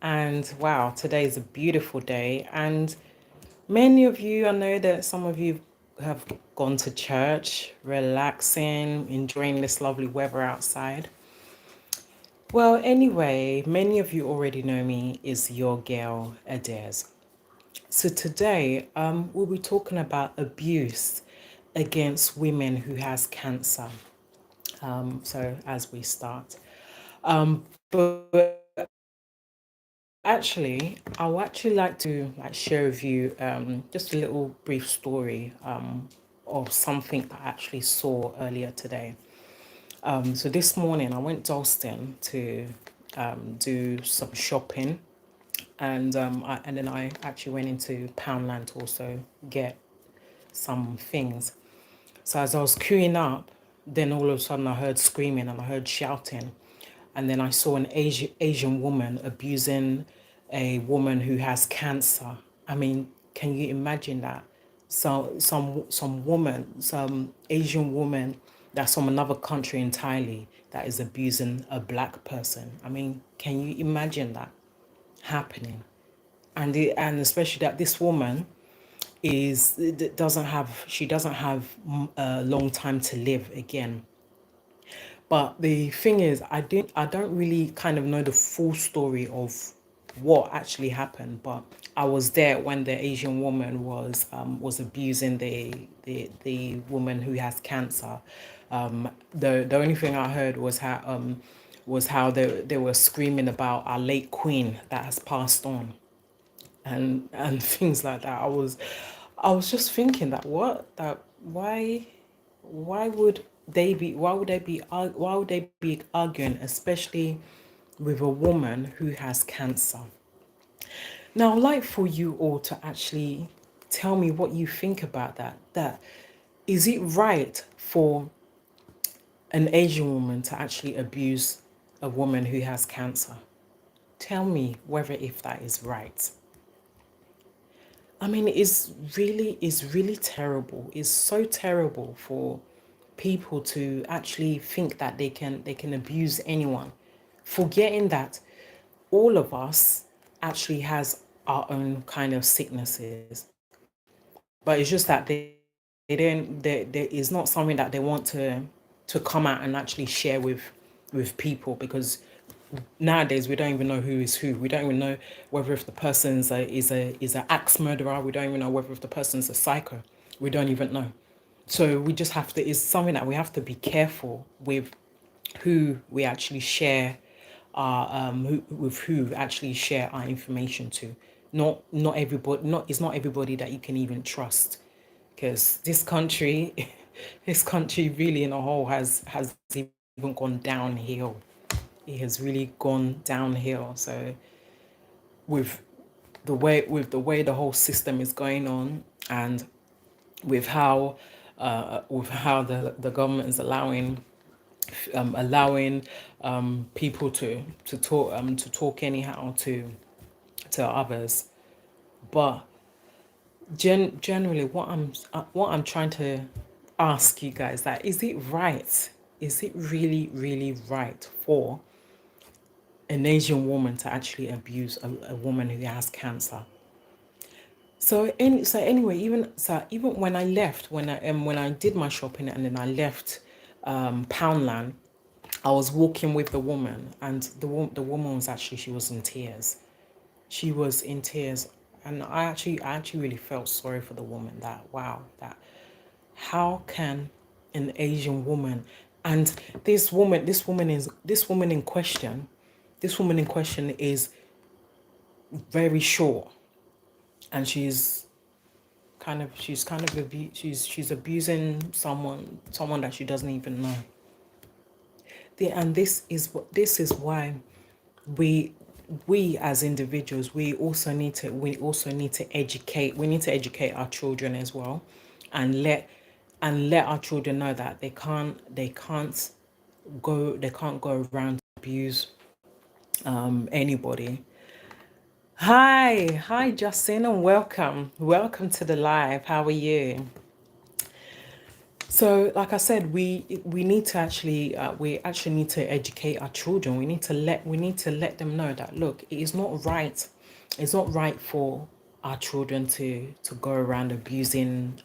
And wow, today is a beautiful day. And many of you, I know that some of you have gone to church, relaxing, enjoying this lovely weather outside. Well, anyway, many of you already know me is your girl, Ades. So today, we'll be talking about abuse against women who has cancer. So as we start, but actually, I would actually like to share with you just a little brief story of something I actually saw earlier today. So this morning I went to Dalston to do some shopping, and then I actually went into Poundland to also get some things. So as I was queuing up, then all of a sudden I heard screaming and I heard shouting. And then I saw an Asian woman abusing a woman who has cancer. I mean, can you imagine that? So some woman, some Asian woman that's from another country entirely that is abusing a black person. I mean, can you imagine that happening? And especially that this woman doesn't have a long time to live again. But the thing is, I don't really kind of know the full story of what actually happened. But I was there when the Asian woman was abusing the woman who has cancer. The only thing I heard was how they were screaming about our late queen that has passed on, and things like that. I was just thinking that what that why would they be arguing, especially with a woman who has cancer? Now, I'd like for you all to actually tell me what you think about that. That is it right for an Asian woman to actually abuse a woman who has cancer? Tell me whether if that is right. I mean, it's really terrible. It's so terrible for people to actually think that they can abuse anyone, forgetting that all of us actually has our own kind of sicknesses. But it's just that it's not something that they want to come out and actually share with people, because nowadays we don't even know who is who. We don't even know whether if the person's is a axe murderer. We don't even know whether if the person's a psycho. We don't even know. So we just have to. It's something that we have to be careful with who we actually share with who actually share our information to. Not everybody. Not It's not everybody that you can even trust, because this country, this country really in a whole has even gone downhill. It has really gone downhill. So with the way the whole system is going on, and with how the government is allowing people to talk anyhow to others. But generally, what I'm trying to ask you guys, that is it right? Is it really right for an Asian woman to actually abuse a woman who has cancer? So anyway, even when I left, when I did my shopping and then I left Poundland, I was walking with the woman, and the woman was actually, she was in tears. She was in tears, and I actually really felt sorry for the woman. That wow, that how can an Asian woman, and this woman in question is very short, and she's abusing someone that she doesn't even know. And this is why we we as individuals, we also need to educate. We need to educate our children as well, and let our children know that they can't go around to abuse anybody. Hi Justin, and welcome to the live. How are you? So, like I said, we need to actually we actually need to educate our children. We need to let them know that, look, it is not right. It's not right for our children to go around abusing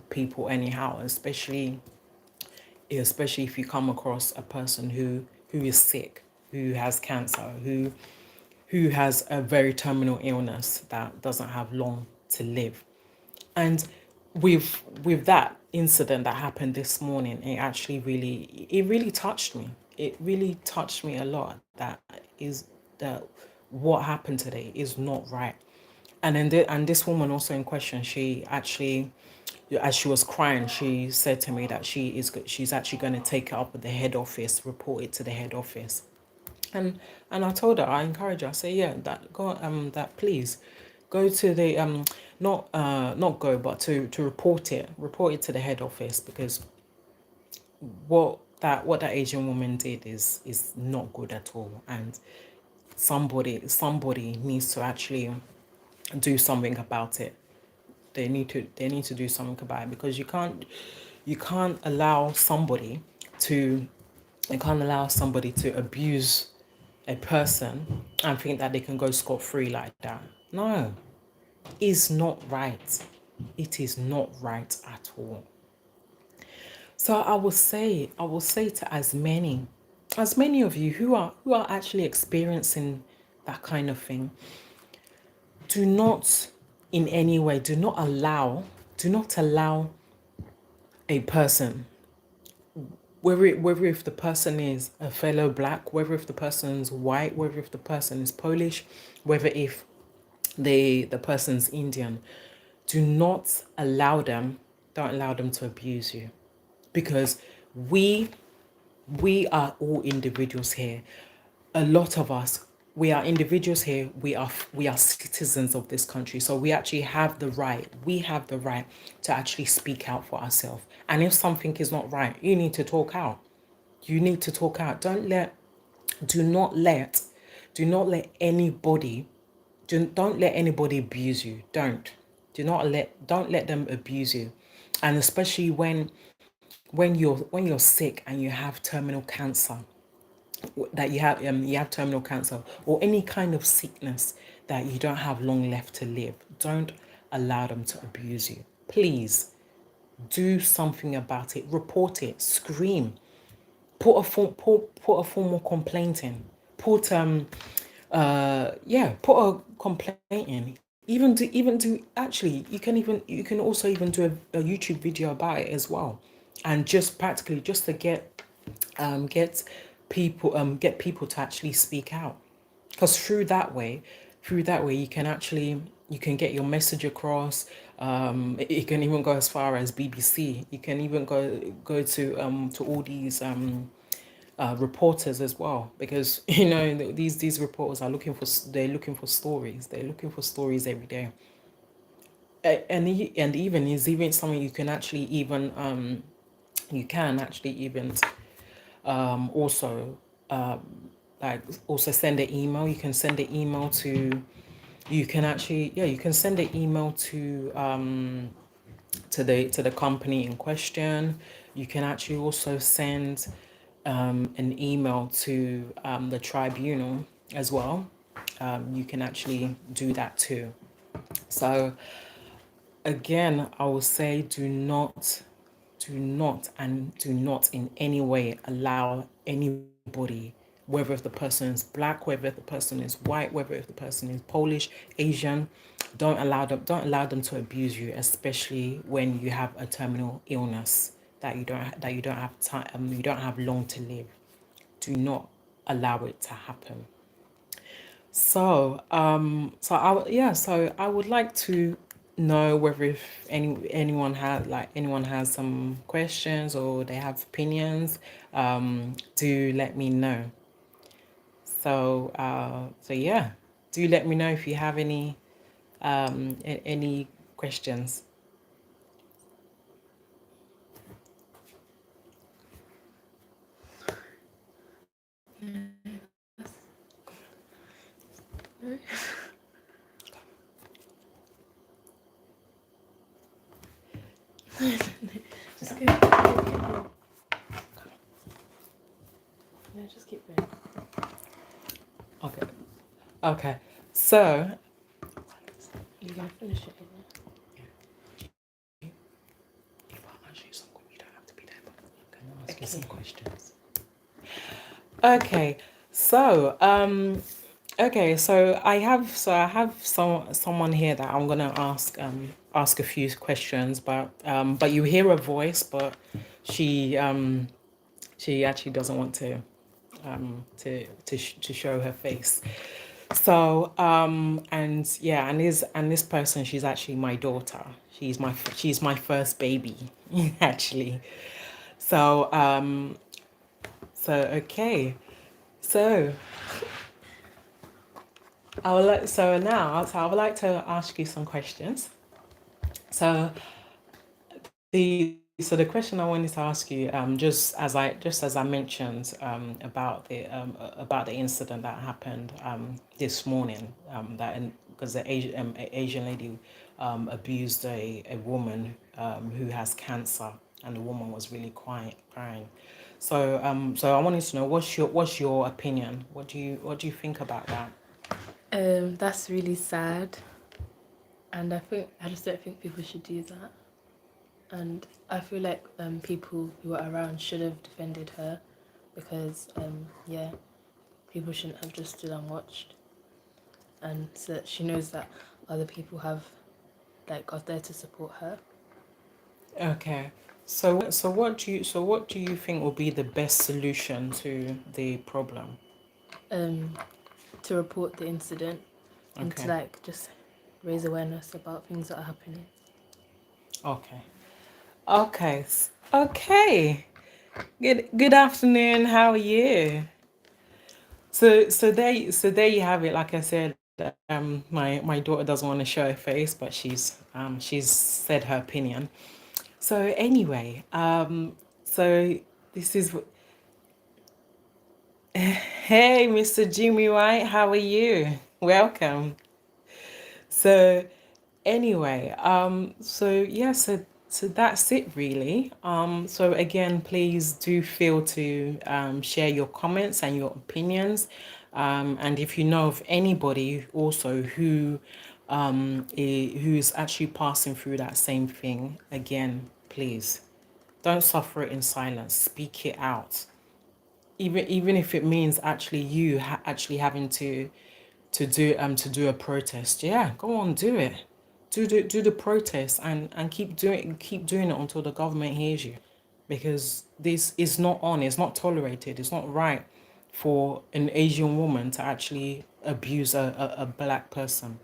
people anyhow, especially if you come across a person who is sick, who has cancer, who has a very terminal illness that doesn't have long to live. And with that incident that happened this morning, it really touched me. It really touched me a lot. That what happened today is not right. And this woman also in question, she actually, as she was crying, she said to me that she's actually going to take it up with the head office, report it to the head office. And I told her, I encourage her, I say, yeah, that please go to the not go, but to report it to the head office, because what that Asian woman did is not good at all. And somebody needs to actually do something about it. They need to do something about it, because you can't allow somebody to abuse a person and think that they can go scot-free like that. No, it's not right. It is not right at all. So I will say to as many of you who are actually experiencing that kind of thing, do not in any way, do not allow a person, whether if the person is a fellow black, whether if the person's white, whether if the person is Polish, whether if the person's Indian, do not allow them, don't allow them to abuse you, because we we are all individuals here. A lot of us, we are individuals here. We are citizens of this country, so we have the right to actually speak out for ourselves. And if something is not right, you need to talk out. You need to talk out. Do not let anybody, don't let anybody abuse you. Don't let them abuse you. And especially when you're sick and you have terminal cancer, you have terminal cancer, or any kind of sickness that you don't have long left to live, don't allow them to abuse you. Please do something about it. Report it. Scream. Put a formal complaint in. Put a complaint in. Even do actually, you can also even do a YouTube video about it as well, and just practically just to get people to actually speak out, because through that way you can get your message across. You can even go as far as BBC. You can even go to all these reporters as well, because these reporters are looking for stories. They're looking for stories every day. And even is even something you can actually even also like also send an email. You can send an email to you can actually yeah you can send an email to the company in question. You can actually also send an email to the tribunal as well. You can actually do that too. So again, I will say, do not in any way allow anybody, whether if the person is black, whether if the person is white, whether if the person is Polish, Asian, don't allow them to abuse you, especially when you have a terminal illness that you don't have time, you don't have long to live. Do not allow it to happen. So I would like to know whether if anyone has some questions or they have opinions. Do let me know. So yeah, do let me know if you have any questions. Just keep going. No, just keep going. Okay. Okay. So, You're gonna finish it, isn't if I ask you something, you don't have to be there, but I'm going to ask you Okay. some questions. Okay. So, I have someone here that I'm gonna ask a few questions, but you hear a voice, but she she actually doesn't want to show her face. So and yeah, and this person, she's actually my daughter. She's my first baby actually. So okay. So I would like to ask you some questions. So the question I wanted to ask you, just as I mentioned about the incident that happened this morning, because the Asian lady abused a woman who has cancer, and the woman was really crying. So I wanted to know, what's your opinion? What do you think about that? That's really sad, and I just don't think people should do that. And I feel like people who were around should have defended her, because yeah, people shouldn't have just stood and watched. And so that she knows that other people have like are there to support her. Okay. What do you think will be the best solution to the problem? Um, to report the incident and to Okay. like just raise awareness about things that are happening. Okay. Okay. Okay. Good afternoon. How are you? So there you have it. Like I said, my daughter doesn't want to show her face, but she's said her opinion. So anyway, so this is hey, Mr. Jimmy White, how are you? Welcome. So anyway, so that's it really. So again, please do feel to share your comments and your opinions. And if you know of anybody also who's actually passing through that same thing, again, please don't suffer it in silence. Speak it out, even if it means actually actually having to do a protest. Yeah, go on, do it. Do the protest, and keep doing it until the government hears you, because this is not on. It's not tolerated. It's not right for an Asian woman to actually abuse a black person,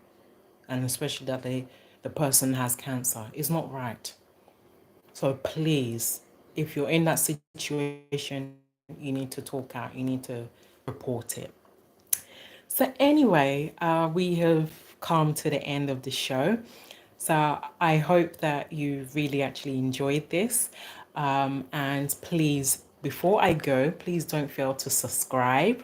and especially that the person has cancer. It's not right. So please, if you're in that situation, you need to talk out. You need to report it. So anyway, we have come to the end of the show. So I hope that you really actually enjoyed this. And please, before I go, please don't fail to subscribe,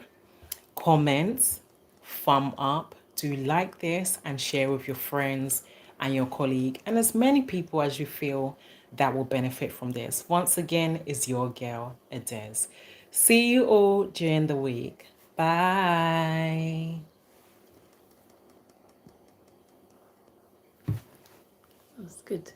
comment, thumb up, do like this, and share with your friends and your colleague and as many people as you feel that will benefit from this. Once again, is your girl, Adez. See you all during the week. Bye. That's good.